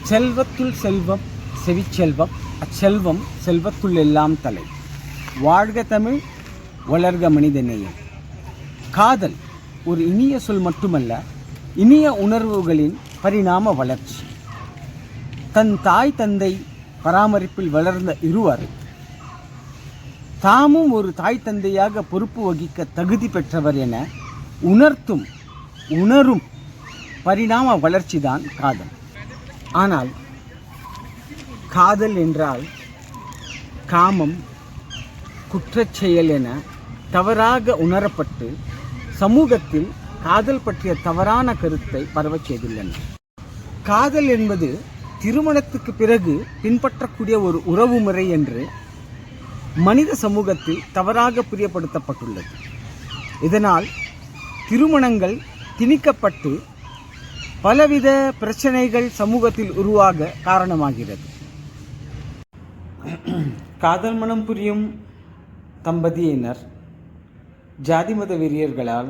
செல்வத்துள் செல்வம் செவிச்செல்வம், அச்செல்வம் செல்வத்துள் எல்லாம் தலை. வாழ்க தமிழ், வளர்க மனிதநேயம். காதல் ஒரு இனிய சொல் மட்டுமல்ல, இனிய உணர்வுகளின் பரிணாம வளர்ச்சி. தன் தாய் தந்தை பராமரிப்பில் வளர்ந்த இருவர் தாமும் ஒரு தாய் தந்தையாக பொறுப்பு வகிக்க தகுதி பெற்றவர் என உணரும் பரிணாம வளர்ச்சிதான் காதல். ஆனால் காதல் என்றால் காமம், குற்றச்செயல் என தவறாக உணரப்பட்டு சமூகத்தில் காதல் பற்றிய தவறான கருத்தை பரவச் செய்துள்ளனர். காதல் என்பது திருமணத்துக்கு பிறகு பின்பற்றக்கூடிய ஒரு உறவு முறை என்று மனித சமூகத்தில் தவறாக புரியப்படுத்தப்பட்டுள்ளது. இதனால் திருமணங்கள் திணிக்கப்பட்டு பலவித பிரச்சனைகள் சமூகத்தில் உருவாக காரணமாகிறது. காதல் மனம் புரியும் தம்பதியினர் ஜாதி மத வெறியர்களால்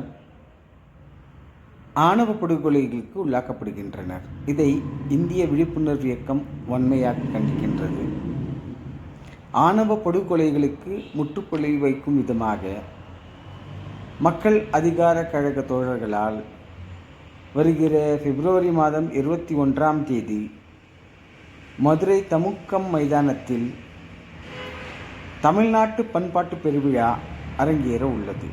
ஆணவ படுகொலைகளுக்கு உள்ளாக்கப்படுகின்றனர். இதை இந்திய விழிப்புணர்வு இயக்கம் வன்மையாக கண்டிக்கின்றது. ஆணவ படுகொலைகளுக்கு முற்றுப்புள்ளி வைக்கும் விதமாக மக்கள் அதிகார கழக தோழர்களால் வருகிற பிப்ரவரி மாதம் 21 மதுரை தமுக்கம் மைதானத்தில் தமிழ்நாட்டு பண்பாட்டு பெருவிழா அரங்கேற உள்ளது.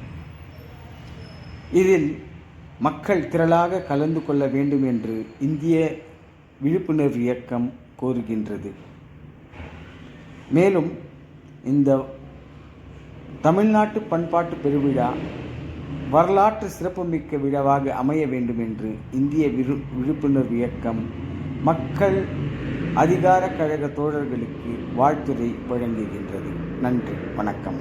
இதில் மக்கள் திரளாக கலந்து கொள்ள வேண்டும் என்று இந்திய விழிப்புணர்வு இயக்கம் கோருகின்றது. மேலும் இந்த தமிழ்நாட்டு பண்பாட்டு பெருவிழா வரலாற்று சிறப்புமிக்க விழாவாக அமைய வேண்டும் என்று இந்திய விழிப்புணர்வு இயக்கம் மக்கள் அதிகார கழக தோழர்களுக்கு வாழ்த்துரை வழங்குகின்றது. நன்றி, வணக்கம்.